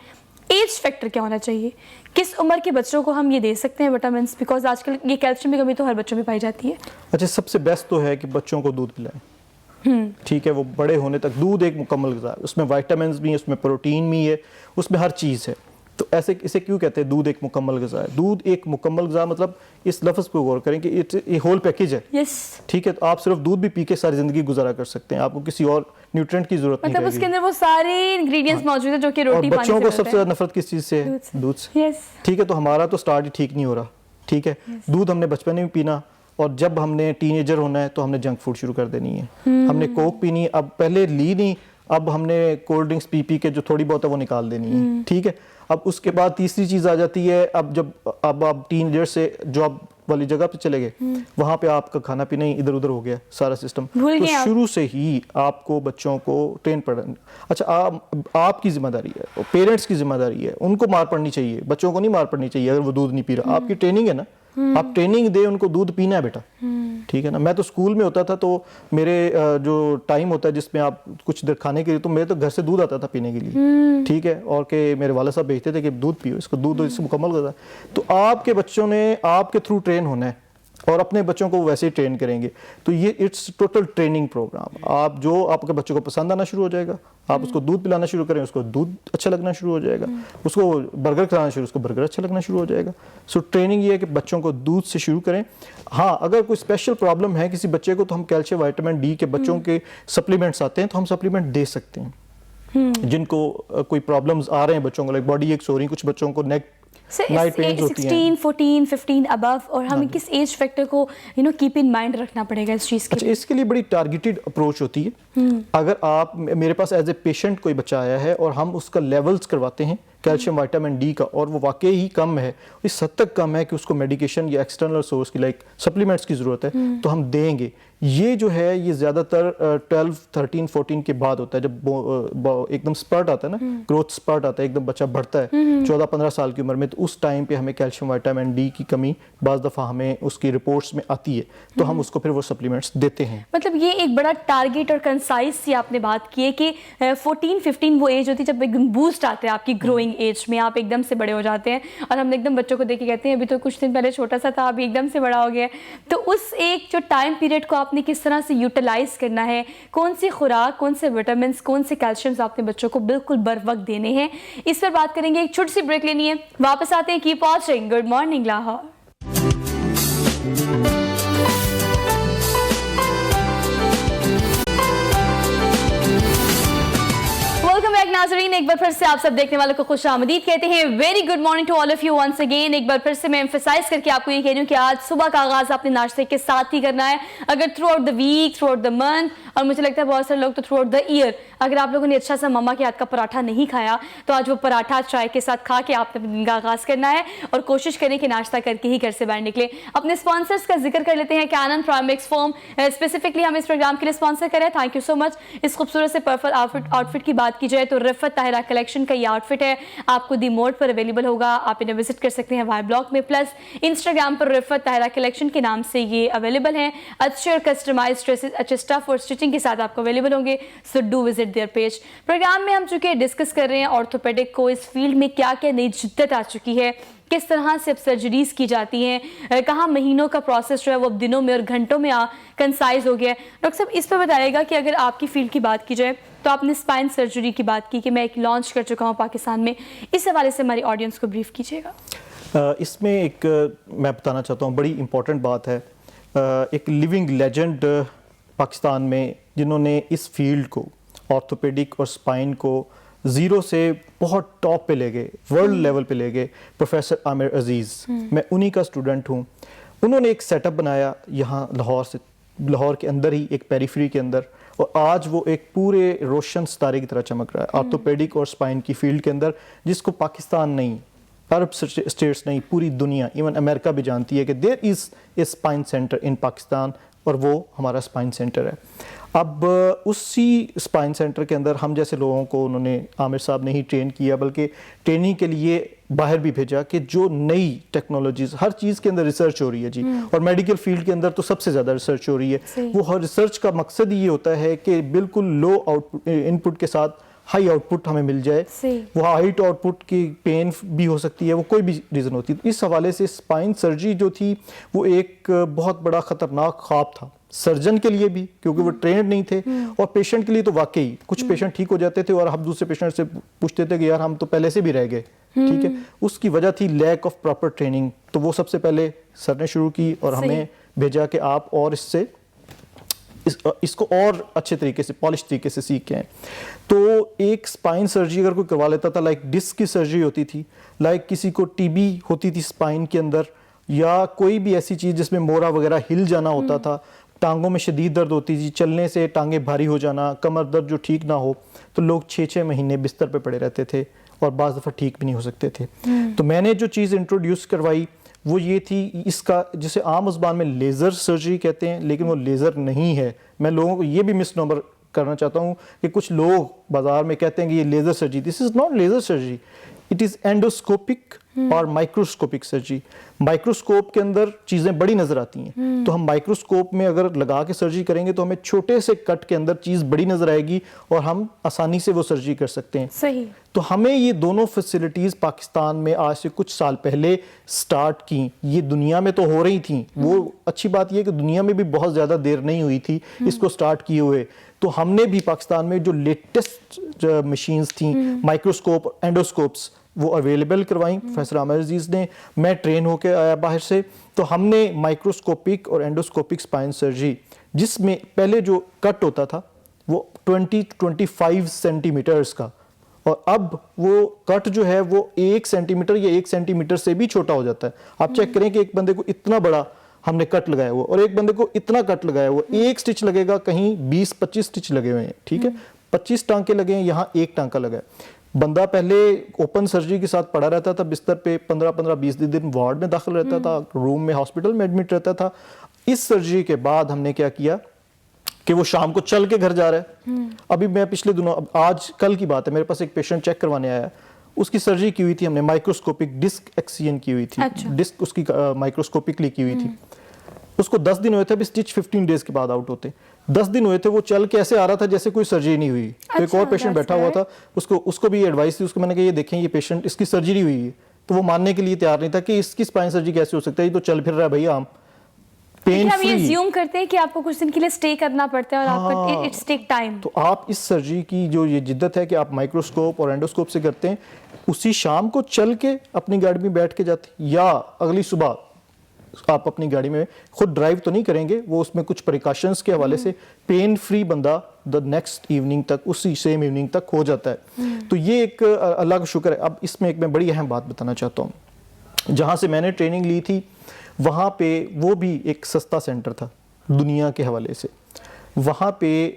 ایج فیکٹر کیا ہونا چاہیے؟ کس عمر کے بچوں کو ہم یہ دے سکتے ہیں وٹامنس, بیکاز آج کل یہ کیلشیم کی کمی تو ہر بچوں میں پائی جاتی ہے. اچھا, سب سے بیسٹ تو ہے کہ بچوں کو دودھ پلائیں. ٹھیک ہے, وہ بڑے ہونے تک دودھ ایک مکمل غذا ہے, اس میں وائٹامنز بھی ہیں, اس میں پروٹین بھی ہے, اس میں ہر چیز ہے. تو ایسے اسے کیوں کہتے ہیں دودھ ایک مکمل غذا ہے؟ دودھ ایک مکمل غذا مطلب اس لفظ پہ غور کریں کہ یہ ہول پیکیج ہے. ٹھیک ہے, تو آپ صرف دودھ بھی پی کے ساری زندگی گزارا کر سکتے ہیں, آپ کو کسی اور نیوٹرینٹ کی ضرورت نہیں مطلب اس کے اندر وہ سارے انگریڈینٹس موجود ہیں جو کہ روٹی پانی سے. بچوں کو سب سے زیادہ نفرت کس چیز سے ہے؟ دودھ سے. ٹھیک ہے, تو ہمارا تو سٹارٹ ہی ٹھیک نہیں ہو رہا. ٹھیک ہے, دودھ ہم نے بچپن میں بھی پینا, اور جب ہم نے ٹین ایجر ہونا ہے تو ہم نے جنک فوڈ شروع کر دینی ہے. ہم نے کوک پینی, اب پہلے لی نہیں, اب ہم نے کولڈ ڈرنکس پی کے جو تھوڑی بہت ہے وہ نکال دینی ہے. ٹھیک ہے, اب اس کے بعد تیسری چیز آ جاتی ہے, اب آپ ٹین ایجر سے جاب والی جگہ پہ چلے گئے, وہاں پہ آپ کا کھانا پینا ہی ادھر ادھر ہو گیا سارا سسٹم. تو شروع سے ہی آپ کو بچوں کو ٹرین پڑھنا. اچھا, آپ کی ذمہ داری ہے, پیرنٹس کی ذمہ داری ہے, ان کو مار پڑنی چاہیے, بچوں کو نہیں مار پڑنی چاہیے اگر وہ دودھ نہیں پی رہا. آپ کی ٹریننگ ہے نا, آپ ٹریننگ دیں ان کو, دودھ پینا ہے بیٹا. ٹھیک ہے نا. میں تو اسکول میں ہوتا تھا تو میرے جو ٹائم ہوتا ہے جس میں آپ کچھ دیر کھانے کے لیے, تو میرے تو گھر سے دودھ آتا تھا پینے کے لیے. ٹھیک ہے, اور کہ میرے والد صاحب بھیجتے تھے کہ دودھ پیو, اس کو دودھ اس سے مکمل غذا. تو آپ کے بچوں نے آپ کے تھرو ٹرین ہونا ہے. اور اپنے بچوں کو ویسے ہی ٹرین کریں گے. تو یہ اٹس ٹوٹل ٹریننگ پروگرام. آپ جو آپ کے بچوں کو پسند آنا شروع ہو جائے گا, آپ اس کو دودھ پلانا شروع کریں, اس کو دودھ اچھا لگنا شروع ہو جائے گا. اس کو برگر کھلانا شروع, اس کو برگر اچھا لگنا شروع ہو جائے گا. سو ٹریننگ یہ ہے کہ بچوں کو دودھ سے شروع کریں. ہاں اگر کوئی اسپیشل پرابلم ہے کسی بچے کو, تو ہم کیلشیم وائٹامن ڈی کے بچوں کے سپلیمنٹس آتے ہیں, تو ہم سپلیمنٹ دے سکتے ہیں. جن کو کوئی پرابلمز آ رہے ہیں بچوں کو, لائک باڈی ایکس ہو رہی ہیں, کچھ بچوں کو نیک نائٹ پینز ہوتی ہیں. 16, 14, 15 ابو, اور ہمیں کس ایج فیکٹر کو کیپ ان مائنڈ رکھنا پڑے گا اس چیز کے اچھا, اس کے لیے بڑی ٹارگیٹڈ اپروچ ہوتی ہے. اگر آپ میرے پاس ایز اے پیشنٹ کوئی بچہ آیا ہے اور ہم اس کا لیولز کرواتے ہیں کیلشیم وائٹامن ڈی کا, اور وہ واقعی ہی کم ہے, اس حد تک کم ہے کہ اس کو میڈیکیشن یا ایکسٹرنل سورس کی لائک سپلیمنٹس کی ضرورت ہے, تو ہم دیں گے. یہ جو ہے یہ زیادہ تر 12, 13, 14 کے بعد ہوتا ہے, جب ایک دم سپرٹ آتا ہے نا, گروتھ سپرٹ آتا ہے, ایک دم بچہ بڑھتا ہے 14-15 سال کی عمر میں, تو اس ٹائم پہ ہمیں کیلشیم وائٹامن ڈی کی کمی بعض دفعہ ہمیں اس کی رپورٹس میں آتی ہے, تو ہم اس کو پھر وہ سپلیمنٹس دیتے ہیں. مطلب یہ ایک بڑا ٹارگیٹ اور کنسائز سی آپ نے بات کی ہے کہ 14-15 وہ ایج ہوتی ہے جب ایک دم بوسٹ آتا ہے آپ کی گروئنگ ایج میں, آپ ایک دم سے بڑے ہو جاتے ہیں, اور ہم ایک دم بچوں کو دیکھ کے کہتے ہیں ابھی تو کچھ دن پہلے چھوٹا سا تھا, ابھی ایک دم سے بڑا ہو گیا ہے. تو اس ایک جو ٹائم پیریڈ کو آپ نے کس طرح سے یوٹیلائز کرنا ہے, کون سی خوراک, کون سے وٹامنس, کون سے کیلشیمز آپ نے بچوں کو بالکل بر وقت دینے ہیں, اس پر بات کریں گے. ایک چھوٹی سی بریک لینی ہے, واپس آتے ہیں. Keep watching good morning Lahore. ناظرین, ایک بار پھر سے آپ سب دیکھنے والوں کو خوش آمدید کہتے ہیں. Very good morning to all of you once again. ایک بار پھر سے میں ایمفسائز کر کے آپ کو یہ کہہ رہی ہوں کہ آج صبح کا آغاز اپنے ناشتے کے ساتھ ہی کرنا ہے. اگر throughout the week, throughout the month, اور مجھے لگتا ہے بہت سارے لوگ تو تھرو آؤٹ دا ایئر, اگر آپ لوگوں نے اچھا سا مما کے ہاتھ کا پراٹھا نہیں کھایا, تو آج وہ پراٹھا چائے کے ساتھ کھا کے آپ نے دن کا آغاز کرنا ہے, اور کوشش کریں کہ ناشتہ کر کے ہی گھر سے باہر نکلے. اپنے اسپانسرز کا ذکر کر لیتے ہیں. کینن پرائمیکس فوم اسپیسیفکلی ہمیں اس پروگرام کے لیے اسپانسر کرے, تھینک یو سو مچ. اس خوبصورت سے پرفیکٹ آؤٹ فٹ کی بات کی جائے تو رفت طاہرہ کلیکشن کا یہ آؤٹ فٹ ہے, آپ کو دی موڈ پر اویلیبل ہوگا. آپ انہیں وزٹ کر سکتے ہیں وائی بلاک میں, پلس انسٹاگرام پر رفت طاہرہ کلیکشن کے نام سے یہ اویلیبل ہیں. اچھے اور کسٹمائز ڈریسز اچھے اسٹف اور اسٹچنگ کے ساتھ آپ کو اویلیبل ہوں گے, so do visit their page. Program میں ہم چونکہ ڈسکس کر رہے ہیں آرتھوپیڈک کو, اس فیلڈ میں کیا کیا نئی جدت آ چکی ہے, کس طرح سے اب سرجریز کی جاتی ہیں, کہاں مہینوں کا پروسیس جو ہے وہ اب دنوں میں اور گھنٹوں میں کنسائز ہو گیا ہے. ڈاکٹر صاحب اس پہ بتائیے گا کہ اگر آپ کی فیلڈ کی بات کی جائے تو آپ نے اسپائن سرجری کی بات کی کہ میں ایک لانچ کر چکا ہوں پاکستان میں, اس حوالے سے ہماری آڈینس کو بریف کیجیے گا. اس میں ایک میں بتانا چاہتا ہوں بڑی امپورٹنٹ بات ہے. ایک لیونگ لیجنڈ پاکستان میں جنہوں نے اس فیلڈ کو, آرتھوپیڈک اور اسپائن کو زیرو سے بہت ٹاپ پہ لے گئے, ورلڈ لیول پہ لے گئے, پروفیسر عامر عزیز. میں انہی کا اسٹوڈنٹ ہوں. انہوں نے ایک سیٹ اپ بنایا یہاں لاہور کے اندر ہی, ایک پیریفری کے اندر, اور آج وہ ایک پورے روشن ستارے کی طرح چمک رہا ہے آرتھوپیڈک اور اسپائن کی فیلڈ کے اندر, جس کو پاکستان نہیں, عرب اسٹیٹس نہیں, پوری دنیا, ایون امریکہ بھی جانتی ہے کہ دیر از اے اسپائن سینٹر ان پاکستان, اور وہ ہمارا اسپائن سینٹر ہے. اب اسی اسپائن سینٹر کے اندر ہم جیسے لوگوں کو انہوں نے, عامر صاحب نے ہی ٹرین کیا, بلکہ ٹریننگ کے لیے باہر بھی بھیجا کہ جو نئی ٹیکنالوجیز, ہر چیز کے اندر ریسرچ ہو رہی ہے جی, اور میڈیکل فیلڈ کے اندر تو سب سے زیادہ ریسرچ ہو رہی ہے. وہ ہر ریسرچ کا مقصد یہ ہوتا ہے کہ بالکل لو ان پٹ کے ساتھ ہائی آؤٹ پٹ ہمیں مل جائے. وہ ہائی آؤٹ پٹ کی پین بھی ہو سکتی ہے, وہ کوئی بھی ریزن ہوتی ہے. اس حوالے سے اسپائن سرجری جو تھی وہ ایک بہت بڑا خطرناک خواب تھا, سرجن کے لیے بھی کیونکہ وہ ٹرینڈ نہیں تھے, اور پیشنٹ کے لیے تو واقعی کچھ پیشنٹ ٹھیک ہو جاتے تھے اور ہم دوسرے پیشنٹ سے پوچھتے تھے کہ یار ہم تو پہلے سے بھی رہ گئے, ٹھیک ہے. اس کی وجہ تھی لیک آف پراپر ٹریننگ. تو وہ سب سے پہلے سر نے شروع کی اور ہمیں بھیجا کہ آپ اور اس کو اور اچھے طریقے سے, پالش طریقے سے سیکھ کے ہیں. تو ایک اسپائن سرجری اگر کوئی کروا لیتا تھا, لائک ڈسک کی سرجری ہوتی تھی, لائک کسی کو ٹی بی ہوتی تھی اسپائن کے اندر, یا کوئی بھی ایسی چیز جس میں مورا وغیرہ ہل جانا ہوتا تھا, ٹانگوں میں شدید درد ہوتی تھی, چلنے سے ٹانگیں بھاری ہو جانا, کمر درد جو ٹھیک نہ ہو, تو لوگ 6 مہینے بستر پہ پڑے رہتے تھے اور بعض دفعہ ٹھیک بھی نہیں ہو سکتے تھے. تو میں نے جو چیز انٹروڈیوس کروائی وہ یہ تھی, اس کا جسے عام زبان میں لیزر سرجری کہتے ہیں, لیکن وہ لیزر نہیں ہے. میں لوگوں کو یہ بھی مس نمبر کرنا چاہتا ہوں کہ کچھ لوگ بازار میں کہتے ہیں کہ یہ laser surgery, this is not laser surgery, it is endoscopic اور مائکروسکوپک سرجری. مائکروسکوپ کے اندر چیزیں بڑی نظر آتی ہیں, تو ہم مائکروسکوپ میں اگر لگا کے سرجری کریں گے تو ہمیں چھوٹے سے کٹ کے اندر چیز بڑی نظر آئے گی اور ہم آسانی سے وہ سرجری کر سکتے ہیں. صحیح. تو ہمیں یہ دونوں فیسلٹیز پاکستان میں آج سے کچھ سال پہلے سٹارٹ کی. یہ دنیا میں تو ہو رہی تھیں, وہ اچھی بات یہ کہ دنیا میں بھی بہت زیادہ دیر نہیں ہوئی تھی اس کو سٹارٹ کیے ہوئے. تو ہم نے بھی پاکستان میں جو لیٹسٹ مشینز تھیں, مائکروسکوپ, اینڈوسکوپس, وہ اویلیبل کروائیں پروفیسر عامر عزیز نے. میں ٹرین ہو کے آیا باہر سے, تو ہم نے مائکروسکوپک اور اینڈوسکوپک اسپائن سرجری, جس میں پہلے جو کٹ ہوتا تھا وہ 20-25 سینٹی میٹرز کا, اور اب وہ کٹ جو ہے وہ 1 سینٹی میٹر یا 1 سینٹی میٹر سے بھی چھوٹا ہو جاتا ہے. آپ چیک کریں کہ ایک بندے کو اتنا بڑا ہم نے کٹ لگایا ہوا اور ایک بندے کو اتنا کٹ لگایا ہوا, ایک سٹچ لگے گا کہیں 20-25 سٹچ لگے ہوئے ہیں, ٹھیک ہے, 25 ٹانکے لگے ہیں, یہاں ایک ٹانکا لگا ہے. بندہ پہلے اوپن سرجری کے ساتھ پڑا رہتا تھا بستر پہ, 15-20 دن وارڈ میں داخل رہتا تھا, روم میں ہاسپٹل میں ایڈمٹ رہتا تھا. اس سرجری کے بعد ہم نے کیا کیا کہ وہ شام کو چل کے گھر جا رہا ہے. ابھی میں پچھلے دنوں, آج کل کی بات ہے, میرے پاس ایک پیشنٹ چیک کروانے آیا, اس کی سرجری کی ہوئی تھی ہم نے مائکروسکوپک ڈسک ایکسین کی ہوئی تھی, ڈسک اس کی مائکروسکوپکلی کی ہوئی تھی. اس کو 10 دن ہوئے تھے, ابھی سٹچ 15 ڈیز کے بعد آؤٹ ہوتے. 10 دن ہوئے تھے, وہ چل کے ایسے آ رہا تھا جیسے کوئی سرجری نہیں ہوئی. تو ایک اور پیشنٹ بیٹھا ہوا تھا, اس کو بھی ایڈوائس تھی, اس کو میں نے کہا یہ دیکھیں یہ پیشنٹ, اس کی سرجری ہوئی ہے. تو وہ ماننے کے لیے تیار نہیں تھا کہ اس کی اسپائن سرجری کیسے ہو سکتا ہے, یہ تو چل پھر رہا ہے بھائی عام. ہم یہ زیوم کرتے ہیں کہ آپ کو کچھ دن کے لیے سٹے کرنا پڑتا ہے اور آپ کا اٹس ٹیک ٹائم. تو آپ اس سرجری کی جو یہ جدت ہے کہ آپ مائکروسکوپ اور اینڈوسکوپ سے کرتے ہیں, اسی شام کو چل کے اپنی گاڑی میں بیٹھ کے جاتے ہیں, یا اگلی صبح آپ اپنی گاڑی میں خود ڈرائیو تو نہیں کریں گے, وہ اس میں کچھ پریکاشنز کے حوالے سے پین فری بندہ دا نیکسٹ ایوننگ تک, اسی سیم ایوننگ تک ہو جاتا ہے. تو یہ ایک اللہ کا شکر ہے. اب اس میں ایک میں بڑی اہم بات بتانا چاہتا ہوں, جہاں سے میں نے ٹریننگ لی تھی وہاں پہ وہ بھی ایک سستا سینٹر تھا دنیا کے حوالے سے. وہاں پہ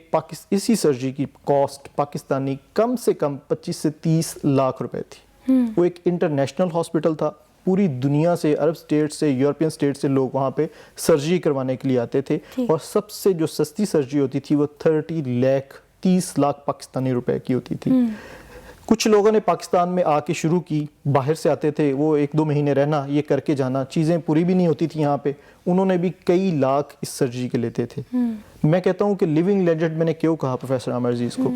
اسی سرجری کی کاسٹ پاکستانی کم سے کم 25 سے 30 لاکھ روپے تھی. وہ ایک انٹرنیشنل ہاسپٹل تھا, پوری دنیا سے, عرب سٹیٹ سے, یورپین سٹیٹ سے لوگ وہاں پہ سرجری کروانے کے لیے آتے تھے. اور سب سے جو سستی سرجری ہوتی تھی وہ 30 لاکھ پاکستانی روپے کی ہوتی تھی. کچھ لوگوں نے پاکستان میں آ کے شروع کی, باہر سے آتے تھے, وہ 1-2 مہینے رہنا, یہ کر کے جانا, چیزیں پوری بھی نہیں ہوتی تھی یہاں پہ. انہوں نے بھی کئی لاکھ اس سرجری کے لیتے تھے. میں کہتا ہوں کہ لیونگ لیجنڈ میں نے کیوں کہا پروفیسر عامر عزیز کو,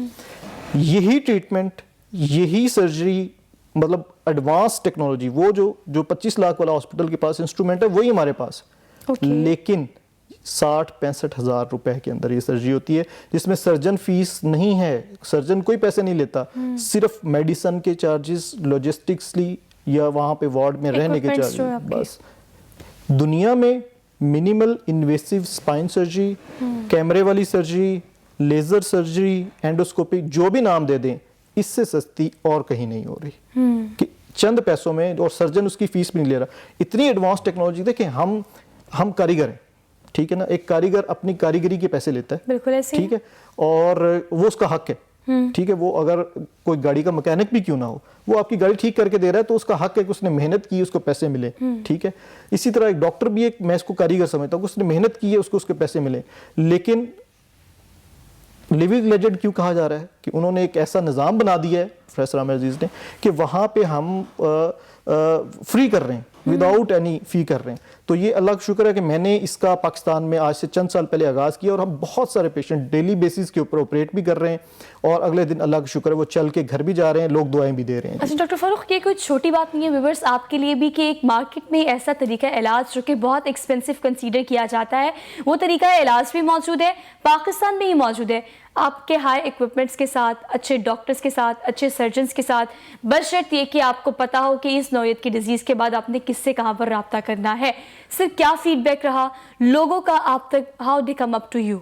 یہی ٹریٹمنٹ, یہی سرجری, مطلب ایڈوانس ٹیکنالوجی, وہ جو 25 لاکھ والا ہاسپٹل کے پاس انسٹرومنٹ ہے وہی ہمارے پاس, لیکن 60-65 ہزار روپے کے اندر یہ سرجری ہوتی ہے, جس میں سرجن فیس نہیں ہے, سرجن کوئی پیسے نہیں لیتا, صرف میڈیسن کے چارجز, لاجسٹکسلی یا وہاں پہ وارڈ میں رہنے کے چارجز. بس دنیا میں منیمل انویسیو اسپائن سرجری, کیمرے والی سرجری, لیزر سرجری, اینڈوسکوپی, جو بھی نام دے دیں, اس سے سستی اور کہیں نہیں ہو رہی کہ چند پیسوں میں, اور سرجن اس کی فیس بھی نہیں لے رہا. اتنی ایڈوانس ٹیکنالوجی دیکھیں, ہم کاریگر ہیں, ٹھیک ہے نا, ایک کاریگر اپنی کاریگری کے پیسے لیتا ہے, بالکل ایسے, ٹھیک ہے, اور وہ اس کا حق ہے, ٹھیک ہے. وہ اگر کوئی گاڑی کا مکینک بھی کیوں نہ ہو, وہ آپ کی گاڑی ٹھیک کر کے دے رہا ہے تو اس کا حق ہے کہ اس نے محنت کی, اس کو پیسے ملے, ٹھیک ہے. اسی طرح ایک ڈاکٹر بھی ایک, میں اس کو کاریگر سمجھتا ہوں کہ اس نے محنت کی ہے, اس کو اس کے پیسے ملے. لیکن لیونگ لیجنڈ کیوں کہا جا رہا ہے کہ انہوں نے ایک ایسا نظام بنا دیا ہے پروفیسر عامر عزیز نے کہ وہاں پہ ہم فری کر رہے ہیں, وداؤٹ اینی فی کر رہے ہیں. تو یہ اللہ کا شکر ہے کہ میں نے اس کا پاکستان میں آج سے چند سال پہلے آغاز کیا, اور ہم بہت سارے پیشنٹ ڈیلی بیسس کے اوپر آپریٹ بھی کر رہے ہیں, اور اگلے دن اللہ کا شکر ہے وہ چل کے گھر بھی جا رہے ہیں, لوگ دعائیں بھی دے رہے ہیں. اچھا ڈاکٹر فاروق, یہ کوئی چھوٹی بات نہیں ہے ویورز آپ کے لیے بھی کہ ایک مارکیٹ میں ایسا طریقہ علاج جو کہ بہت ایکسپینسو کنسیڈر کیا جاتا ہے, وہ طریقہ علاج بھی موجود ہے, پاکستان میں ہی موجود ہے, آپ کے ہائی ایکوپمنٹس کے ساتھ, اچھے ڈاکٹرز کے ساتھ, اچھے سرجنز کے ساتھ, بشرط یہ کہ آپ کو پتا ہو کہ اس نوعیت کی ڈیزیز کے بعد آپ نے کس سے کہاں پر رابطہ کرنا ہے. سر کیا فیڈ بیک رہا لوگوں کا آپ تک, how they come up to you?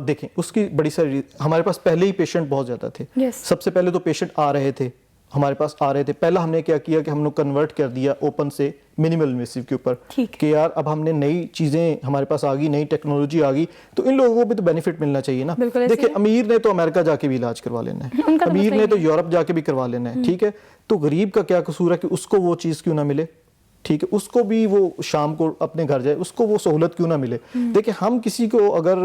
دیکھیں اس کی بڑی ساری, ہمارے پاس پہلے ہی پیشنٹ بہت زیادہ تھے. سب سے پہلے تو پیشنٹ آ رہے تھے, ہمارے پاس آ رہے تھے. پہلا ہم نے کیا کیا کہ ہم نے کنورٹ کر دیا اوپن سے منیمل انویسیو کے اوپر, کہ یار اب ہم نے نئی چیزیں ہمارے پاس آ گئی, نئی ٹیکنالوجی آ گئی, تو ان لوگوں کو بھی تو بینیفٹ ملنا چاہیے نا. دیکھیں امیر نے تو امریکہ جا کے بھی علاج کروا لینا ہے, امیر نے تو یورپ جا کے بھی کروا لینا ہے, ٹھیک ہے. تو غریب کا کیا قصور ہے کہ اس کو وہ چیز کیوں نہ ملے, ٹھیک ہے, اس کو بھی وہ شام کو اپنے گھر جائے, اس کو وہ سہولت کیوں نہ ملے. دیکھیں ہم کسی کو اگر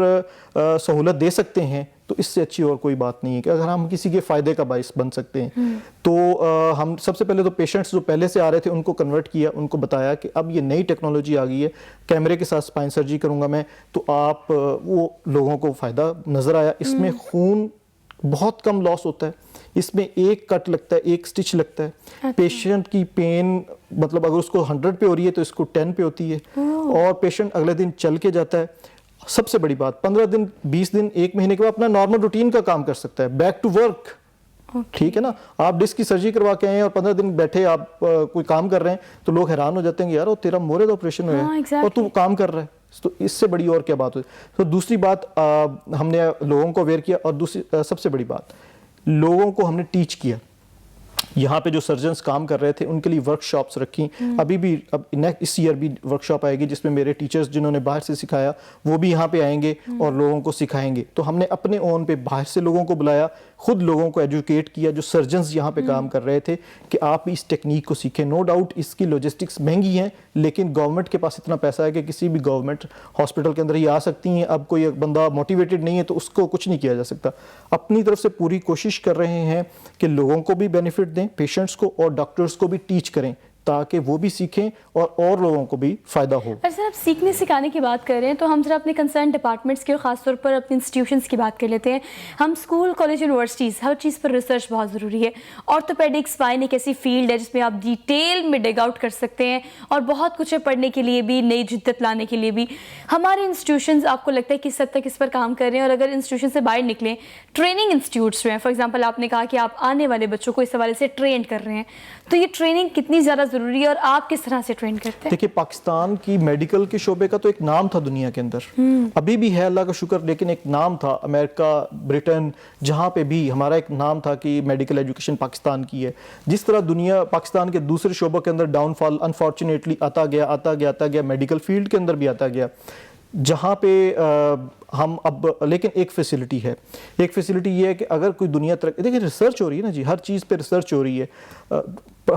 سہولت دے سکتے ہیں تو اس سے اچھی اور کوئی بات نہیں ہے کہ اگر ہم کسی کے فائدے کا باعث بن سکتے ہیں. تو ہم سب سے پہلے تو پیشنٹس جو پہلے سے آ رہے تھے ان کو کنورٹ کیا, ان کو بتایا کہ اب یہ نئی ٹیکنالوجی آ گئی ہے, کیمرے کے ساتھ اسپائن سرجری کروں گا میں, تو آپ وہ لوگوں کو فائدہ نظر آیا. اس میں خون بہت کم لاس ہوتا ہے, اس میں ایک کٹ لگتا ہے, ایک سٹچ لگتا ہے. پیشنٹ کی پین مطلب اگر اس کو 100 پہ ہو رہی ہے تو اس کو 10 پہ ہوتی ہے, اور پیشنٹ اگلے دن چل کے جاتا ہے. سب سے بڑی بات 15 دن 20 دن 1 مہینے کے بعد اپنا نارمل روٹین کا کام کر سکتا ہے, بیک ٹو ورک. ٹھیک ہے نا, آپ ڈسک کی سرجری کروا کے آئے ہیں اور 15 دن بیٹھے آپ کوئی کام کر رہے ہیں تو لوگ حیران ہو جاتے ہیں کہ یار وہ تیرا مورے آپریشن ہوا ہے اور تو کام کر رہا ہے. تو اس سے بڑی اور کیا بات ہوئی. تو دوسری بات ہم نے لوگوں کو اویئر کیا, اور دوسری سب سے بڑی بات لوگوں کو ہم نے ٹیچ کیا. یہاں پہ جو سرجنز کام کر رہے تھے ان کے لیے ورک شاپس رکھی. ابھی بھی اس ایئر بھی ورک شاپ آئے گی جس میں میرے ٹیچرز جنہوں نے باہر سے سکھایا وہ بھی یہاں پہ آئیں گے اور لوگوں کو سکھائیں گے. تو ہم نے اپنے اون پہ باہر سے لوگوں کو بلایا, خود لوگوں کو ایجوکیٹ کیا جو سرجنز یہاں پہ کام کر رہے تھے کہ آپ بھی اس ٹیکنیک کو سیکھیں. نو ڈاؤٹ اس کی لاجسٹکس مہنگی ہیں, لیکن گورنمنٹ کے پاس اتنا پیسہ ہے کہ کسی بھی گورنمنٹ ہاسپٹل کے اندر ہی آ سکتی ہیں. اب کوئی بندہ موٹیویٹڈ نہیں ہے تو اس کو کچھ نہیں کیا جا سکتا. اپنی طرف سے پوری کوشش کر رہے ہیں کہ لوگوں کو بھی بینیفٹ دیں, پیشنٹس کو اور ڈاکٹرز کو بھی ٹیچ کریں تاکہ وہ بھی سیکھیں اور لوگوں کو بھی فائدہ ہو. اور سر آپ سیکھنے سکھانے کی بات کر رہے ہیں تو ہم ذرا اپنے کنسرن ڈپارٹمنٹس کی اور خاص طور پر اپنے انسٹیٹیوشنس کی بات کر لیتے ہیں. ہم اسکول کالج یونیورسٹیز ہر چیز پر ریسرچ بہت ضروری ہے. آرتھوپیڈک اسپائن ایک ایسی فیلڈ ہے جس میں آپ ڈیٹیل میں ڈگ آؤٹ کر سکتے ہیں اور بہت کچھ ہے پڑھنے کے لیے بھی, نئی جدت لانے کے لیے بھی. ہمارے انسٹیٹیوشنز آپ کو لگتا ہے کس حد تک اس پر کام کر رہے ہیں, اور اگر انسٹیٹیوشن سے باہر نکلیں ٹریننگ انسٹیٹیوٹس جو ہیں, فار ایگزامپل آپ نے کہا کہ آپ آنے والے بچوں کو اس حوالے سے ٹرین کر رہے ہیں, تو یہ ٹریننگ کتنی زیادہ ضروری ہے اور آپ کس طرح سے ٹرین کرتے ہیں؟ دیکھیے پاکستان کی میڈیکل کے شعبے کا تو ایک نام تھا دنیا کے اندر, ابھی بھی ہے اللہ کا شکر, لیکن ایک نام تھا امریکہ برٹن جہاں پہ بھی ہمارا ایک نام تھا کہ میڈیکل ایجوکیشن پاکستان کی ہے. جس طرح دنیا پاکستان کے دوسرے شعبوں کے اندر ڈاؤن فال انفارچونیٹلی آتا گیا میڈیکل فیلڈ کے اندر بھی آتا گیا, جہاں پہ ہم اب لیکن ایک فیسلٹی ہے. ایک فیسلٹی یہ ہے کہ اگر کوئی دنیا ترقی, دیکھیں ریسرچ ہو رہی ہے نا جی, ہر چیز پہ ریسرچ ہو رہی ہے.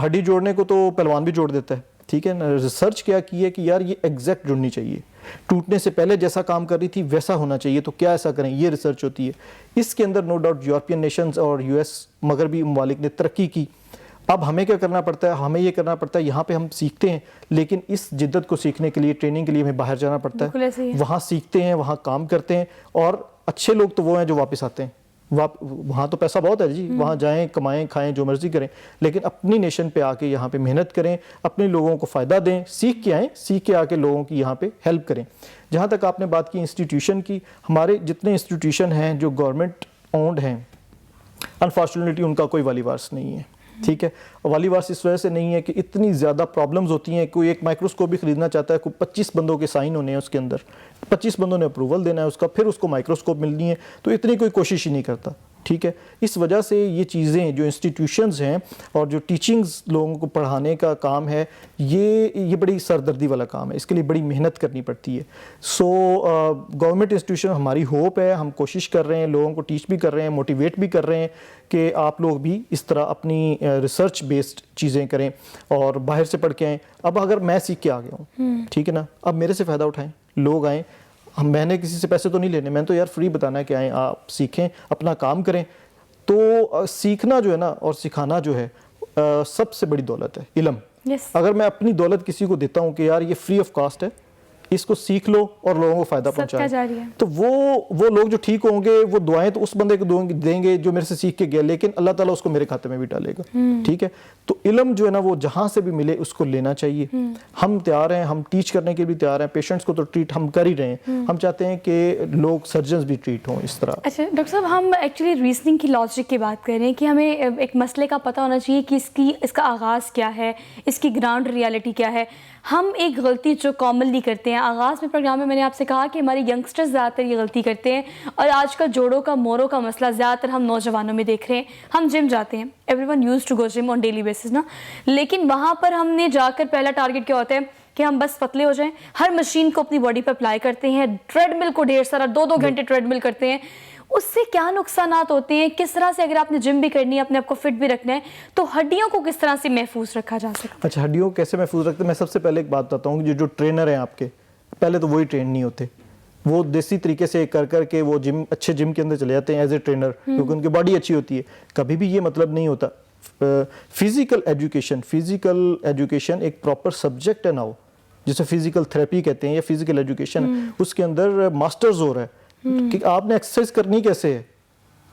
ہڈی جوڑنے کو تو پہلوان بھی جوڑ دیتا ہے, ٹھیک ہے نا. ریسرچ کیا کی ہے کہ یار یہ ایگزیکٹ جڑنی چاہیے, ٹوٹنے سے پہلے جیسا کام کر رہی تھی ویسا ہونا چاہیے, تو کیا ایسا کریں, یہ ریسرچ ہوتی ہے. اس کے اندر نو ڈاؤٹ یورپین نیشنز اور US مغربی ممالک نے ترقی کی. اب ہمیں کیا کرنا پڑتا ہے, ہمیں یہ کرنا پڑتا ہے یہاں پہ ہم سیکھتے ہیں, لیکن اس جدت کو سیکھنے کے لیے ٹریننگ کے لیے ہمیں باہر جانا پڑتا ہے. وہاں سیکھتے ہیں, وہاں کام کرتے ہیں, اور اچھے لوگ تو وہ ہیں جو واپس آتے ہیں. وہاں تو پیسہ بہت ہے جی, وہاں جائیں کمائیں کھائیں جو مرضی کریں, لیکن اپنی نیشن پہ آ کے یہاں پہ محنت کریں, اپنے لوگوں کو فائدہ دیں, سیکھ کے آئیں, سیکھ کے آ کے لوگوں کی یہاں پہ ہیلپ کریں. جہاں تک آپ نے بات کی انسٹیٹیوشن کی, ہمارے جتنے انسٹیٹیوشن ہیں جو گورنمنٹ اونڈ ہیں, انفارچونیٹلی ان کا کوئی والی وارث نہیں ہے. ٹھیک ہے, والی وارث اس وجہ سے نہیں ہے کہ اتنی زیادہ پرابلمز ہوتی ہیں. کوئی ایک مائکروسکوپ بھی خریدنا چاہتا ہے, کوئی 25 بندوں کے سائن ہونے ہیں اس کے اندر, 25 بندوں نے اپروول دینا ہے اس کا, پھر اس کو مائکروسکوپ ملنی ہے, تو اتنی کوئی کوشش ہی نہیں کرتا. ٹھیک ہے, اس وجہ سے یہ چیزیں جو انسٹیٹیوشنز ہیں اور جو ٹیچنگز لوگوں کو پڑھانے کا کام ہے, یہ بڑی سردردی والا کام ہے, اس کے لیے بڑی محنت کرنی پڑتی ہے. سو گورنمنٹ انسٹیٹیوشن ہماری ہوپ ہے, ہم کوشش کر رہے ہیں, لوگوں کو ٹیچ بھی کر رہے ہیں, موٹیویٹ بھی کر رہے ہیں کہ آپ لوگ بھی اس طرح اپنی ریسرچ بیسڈ چیزیں کریں اور باہر سے پڑھ کے آئیں. اب اگر میں سیکھ کے آ گیا ہوں, ٹھیک ہے نا, اب میرے سے فائدہ اٹھائیں, لوگ آئیں. میں نے کسی سے پیسے تو نہیں لینے, میں نے تو یار فری بتانا ہے کہ آئیں, آپ سیکھیں, اپنا کام کریں. تو سیکھنا جو ہے نا اور سکھانا جو ہے سب سے بڑی دولت ہے, علم. اگر میں اپنی دولت کسی کو دیتا ہوں کہ یار یہ فری آف کاسٹ ہے, اس کو سیکھ لو اور لوگوں کو فائدہ پہنچائے, تو وہ لوگ جو ٹھیک ہوں گے وہ دعائیں تو اس بندے کو دیں گے جو میرے سے سیکھ کے گیا, لیکن اللہ تعالیٰ اس کو میرے کھاتے میں بھی ڈالے گا. ٹھیک ہے, تو علم جو ہے نا وہ جہاں سے بھی ملے اس کو لینا چاہیے. ہم تیار ہیں, ہم ٹیچ کرنے کے بھی تیار ہیں, پیشنٹس کو تو ٹریٹ ہم کر ہی رہے ہیں, ہم چاہتے ہیں کہ لوگ سرجنز بھی ٹریٹ ہوں اس طرح. اچھا ڈاکٹر صاحب, ہم ایکچولی ریزننگ کی لاجک کی بات کر رہے ہیں کہ ہمیں ایک مسئلے کا پتہ ہونا چاہیے کہ اس کا آغاز کیا ہے, اس کی گراؤنڈ ریالٹی کیا ہے. ہم ایک غلطی جو کامنلی کرتے ہیں, آغاز میں پروگرام میں میں نے آپ سے کہا کہ ہمارے ینگسٹرز زیادہ تر یہ غلطی کرتے ہیں, اور آج کل جوڑوں کا موروں کا مسئلہ زیادہ تر ہم نوجوانوں میں دیکھ رہے ہیں. ہم جم جاتے ہیں, everyone used to go gym on daily basis نا, لیکن وہاں پر ہم نے جا کر پہلا ٹارگٹ کیا ہوتا ہے کہ ہم بس پتلے ہو جائیں. ہر مشین کو اپنی باڈی پہ اپلائی کرتے ہیں, ٹریڈ مل کو ڈھیر سارا 2-2 گھنٹے ٹریڈ مل کرتے ہیں. اس سے کیا نقصانات ہوتے ہیں, کس طرح سے اگر آپ نے جم بھی کرنی ہے, اپنے آپ کو فٹ بھی رکھنا ہے, تو ہڈیوں کو کس طرح سے محفوظ رکھا جا سکتا ہے؟ اچھا, ہڈیوں کو کیسے محفوظ رکھتے ہیں, میں سب سے پہلے ایک بات بتاتا ہوں کہ جو ٹرینر ہیں آپ کے, پہلے تو وہی ٹرین نہیں ہوتے, وہ دیسی طریقے سے کر کے وہ اچھے جم کے اندر چلے جاتے ہیں ایز اے ٹرینر, کیونکہ ان کی باڈی اچھی ہوتی ہے. کبھی بھی یہ مطلب نہیں ہوتا. فزیکل ایجوکیشن ایک پراپر سبجیکٹ ہے نا, وہ جسے فزیکل تھراپی کہتے ہیں یا فزیکل ایجوکیشن, اس کے اندر ماسٹرز ہو رہا ہے کہ آپ نے ایکسرسائز کرنی کیسے ہے,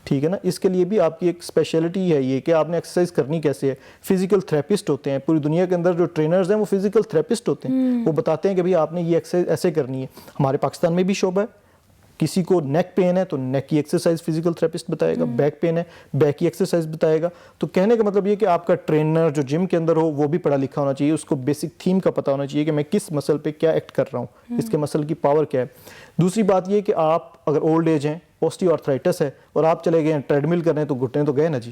ٹھیک ہے نا. اس کے لیے بھی آپ کی ایک اسپیشلٹی ہے یہ کہ آپ نے ایکسرسائز کرنی کیسے ہے. فزیکل تھراپسٹ ہوتے ہیں پوری دنیا کے اندر جو ٹرینرز ہیں وہ فزیکل تھراپسٹ ہوتے ہیں, وہ بتاتے ہیں کہ بھئی آپ نے یہ ایکسرسائز ایسے کرنی ہے. ہمارے پاکستان میں بھی شعبہ ہے, کسی کو نیک پین ہے تو نیک کی ایکسرسائز فزیکل تھراپسٹ بتائے گا, بیک پین ہے بیک کی ایکسرسائز بتائے گا. تو کہنے کا مطلب یہ کہ آپ کا ٹرینر جو جم کے اندر ہو وہ بھی پڑھا لکھا ہونا چاہیے, اس کو بیسک تھیم کا پتہ ہونا چاہیے کہ میں کس مسل پہ کیا ایکٹ کر رہا ہوں, اس کے مسل کی پاور کیا ہے. دوسری بات یہ کہ آپ اگر اولڈ ایج ہیں, اوسٹیو آرتھرائٹس ہے اور آپ چلے گئے ہیں ٹریڈ مل کرنے تو گھٹنے تو گئے نا جی,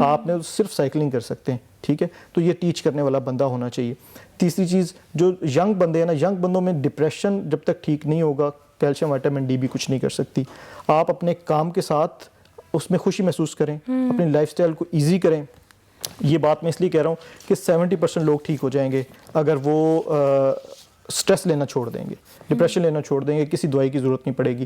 آپ نے صرف سائیکلنگ کر سکتے ہیں. ٹھیک ہے, تو یہ ٹیچ کرنے والا بندہ ہونا چاہیے. تیسری چیز جو ینگ بندے ہیں نا, ینگ بندوں میں ڈپریشن جب تک ٹھیک نہیں ہوگا کیلشیم وٹامن ڈی بھی کچھ نہیں کر سکتی. آپ اپنے کام کے ساتھ اس میں خوشی محسوس کریں, اپنی لائف سٹائل کو ایزی کریں. یہ بات میں اس لیے کہہ رہا ہوں کہ 70% لوگ ٹھیک ہو جائیں گے اگر وہ سٹریس لینا چھوڑ دیں گے, ڈپریشن لینا چھوڑ دیں گے, کسی دوائی کی ضرورت نہیں پڑے گی.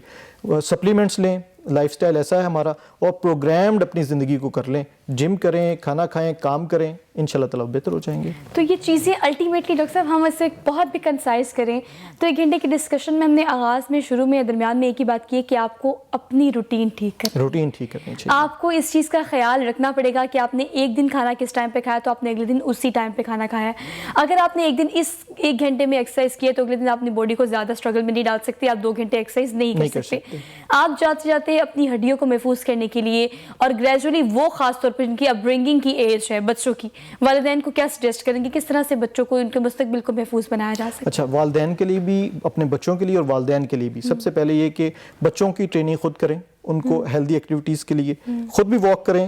سپلیمنٹس لیں, لائف سٹائل ایسا ہے ہمارا, اور پروگرامڈ اپنی زندگی کو کر لیں, جم کریں, کھانا کھائیں, کام کریں, انشاءاللہ تعالیٰ بہتر ہو جائیں گے. تو یہ چیزیں الٹیمیٹلی ڈاکٹر صاحب ہم اسے بہت بھی کنسائز کریں تو 1 گھنٹے کی ڈسکشن میں ہم نے آغاز میں شروع میں درمیان میں ایک ہی بات کی ہے کہ آپ کو اپنی روٹین ٹھیک کریں, روٹین ٹھیک کرنی چاہیے. آپ کو اس چیز کا خیال رکھنا پڑے گا کہ آپ نے ایک دن کھانا کس ٹائم پہ کھایا تو آپ نے اگلے دن اسی ٹائم پہ کھانا کھایا ہے. اگر آپ نے ایک دن اس 1 گھنٹے میں ایکسرسائز کیا تو اگلے دن آپ اپنی باڈی کو زیادہ اسٹرگل میں نہیں ڈال سکتے, آپ 2 گھنٹے ایکسرسائز نہیں کر سکتے. آپ جاتے جاتے اپنی ہڈیوں کو محفوظ کرنے کے لیے اور گریجولی وہ خاص طور پر جن کی اپ برنگنگ کی ایج ہے بچوں کی, والدین کو کیا سجیسٹ کریں گے کس طرح سے بچوں کو ان کے مستقبل کو محفوظ بنایا جا سکے؟ اچھا, والدین کے لیے بھی, اپنے بچوں کے لیے اور والدین کے لیے بھی سب سے پہلے یہ کہ بچوں کی ٹریننگ خود کریں, ان کو ہیلدی ایکٹیویٹیز کے لیے خود بھی واک کریں,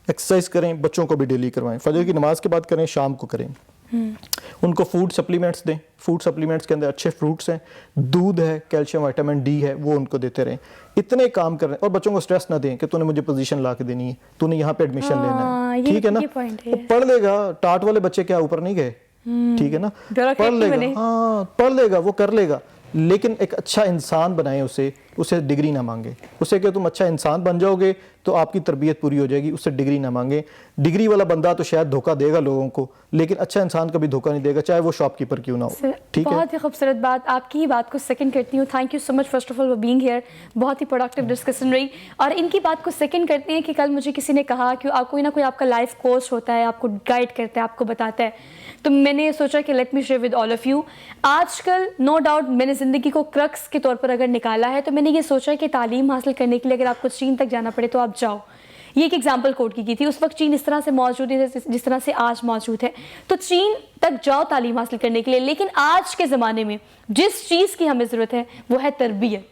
ایکسرسائز کریں, بچوں کو بھی ڈیلی کروائیں, فجر کی نماز کے بعد کریں, شام کو کریں. ان کو فوڈ سپلیمنٹس دیں, فوڈ سپلیمنٹس کے اندر اچھے فروٹس ہیں, دودھ ہے, کیلشیم وٹامن ڈی ہے, وہ ان کو دیتے رہیں. اتنے کام کر رہے ہیں, اور بچوں کو سٹریس نہ دیں کہ تو نے مجھے پوزیشن لا کے دینی ہے, تو نے یہاں پہ ایڈمیشن لینا ہے. ٹھیک ہے نا, پڑھ لے گا, ٹاٹ والے بچے کیا اوپر نہیں گئے, ٹھیک ہے نا, پڑھ لے گا, ہاں پڑھ لے گا, وہ کر لے گا, لیکن ایک اچھا انسان بنائیں اسے ڈگری نہ مانگے. اسے کہ تم اچھا انسان بن جاؤ گے تو آپ کی تربیت پوری ہو جائے گی, اس سے ڈگری نہ مانگیں. ڈگری والا بندہ تو شاید دھوکہ دے گا لوگوں کو, لیکن اچھا انسان کبھی دھوکہ نہیں دے گا, چاہے وہ شاپ کیپر کیوں نہ ہو. ٹھیک ہے, بہت ہی خوبصورت بات, آپ کی ہی بات کو سیکنڈ کرتی ہوں. Thank you so much first of all for being here. بہت ہی پروڈکٹیو ڈسکشن رہی, اور ان کی بات کو سیکنڈ کرتے ہیں کہ کل مجھے کسی نے کہا کہ آپ کوئی نہ کوئی آپ کا لائف کوچ ہوتا ہے, آپ کو گائیڈ کرتا ہے, آپ کو بتاتا ہے. تو میں نے سوچا کہ let me share with all of you. آج کل نو ڈاؤٹ میں نے زندگی کو کرکس کے طور پر اگر نکالا ہے تو میں نے یہ سوچا کہ تعلیم حاصل کرنے کے لیے اگر آپ کو چین تک جانا پڑے تو آپ جاؤ. یہ ایک ایگزامپل کوٹ کی تھی, اس وقت چین اس طرح سے موجود ہے جس طرح سے آج موجود ہے, تو چین تک جاؤ تعلیم حاصل کرنے کے لیے. لیکن آج کے زمانے میں جس چیز کی ہمیں ضرورت ہے وہ ہے تربیت.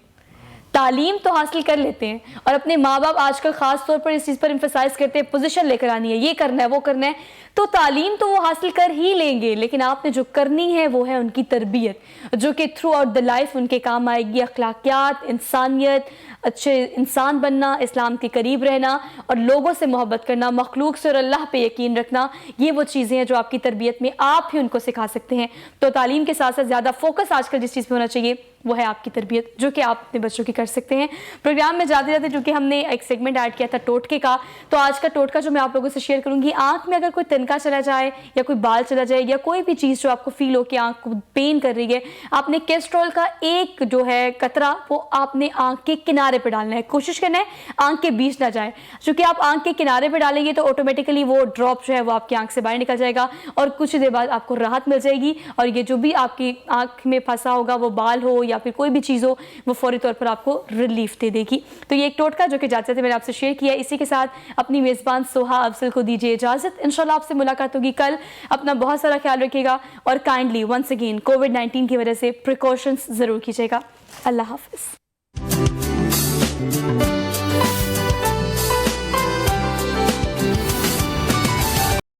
تعلیم تو حاصل کر لیتے ہیں, اور اپنے ماں باپ آج کل خاص طور پر اس چیز پر ایمفسائز کرتے ہیں پوزیشن لے کر آنی ہے, یہ کرنا ہے, وہ کرنا ہے, تو تعلیم تو وہ حاصل کر ہی لیں گے, لیکن آپ نے جو کرنی ہے وہ ہے ان کی تربیت, جو کہ تھرو آؤٹ دا لائف ان کے کام آئے گی. اخلاقیات, انسانیت, اچھے انسان بننا, اسلام کے قریب رہنا, اور لوگوں سے محبت کرنا, مخلوق سے اور اللہ پہ یقین رکھنا, یہ وہ چیزیں ہیں جو آپ کی تربیت میں آپ ہی ان کو سکھا سکتے ہیں. تو تعلیم کے ساتھ ساتھ زیادہ فوکس آج کل جس چیز پہ ہونا چاہیے وہ ہے آپ کی تربیت, جو کہ آپ اپنے بچوں کی کر سکتے ہیں. پروگرام میں جاتے جاتے چونکہ ہم نے ایک سیگمنٹ ایڈ کیا تھا ٹوٹکے کا, تو آج کا ٹوٹکا جو میں آپ لوگوں سے شیئر کروں گی, آنکھ میں اگر کوئی تنکا چلا جائے یا کوئی بال چلا جائے یا کوئی بھی چیز جو آپ کو فیل ہو کہ آنکھ کو پین کر رہی ہے, آپ نے کیسٹرول کا ایک جو ہے قطرہ وہ آپ نے آنکھ کے کنارے پہ ڈالنا ہے. کوشش کرنا ہے آنکھ کے بیچ نہ جائے, چونکہ آپ آنکھ کے کنارے پہ ڈالیں گے تو آٹومیٹکلی وہ ڈراپ جو ہے وہ آپ کی آنکھ سے باہر نکل جائے گا, اور کچھ دیر بعد آپ کو راحت مل جائے گی, اور یہ جو بھی آپ کی آنکھ میں پھنسا ہوگا وہ بال ہو یا پھر کوئی بھی چیز ہو وہ فوری طور پر آپ کو ریلیف دے دے گی. تو یہ ایک ٹوٹکا جو کہ جاتے تھے میں نے آپ سے شیئر کیا. اسی کے ساتھ اپنی میزبان سوہا افضل کو دیجیے اجازت. انشاءاللہ آپ سے ملاقات ہوگی کل. اپنا بہت سارا خیال رکھیے گا, اور کائنڈلی ونس اگین کووڈ-19 کی وجہ سے پریکاشنز ضرور کیجیے گا. اللہ حافظ.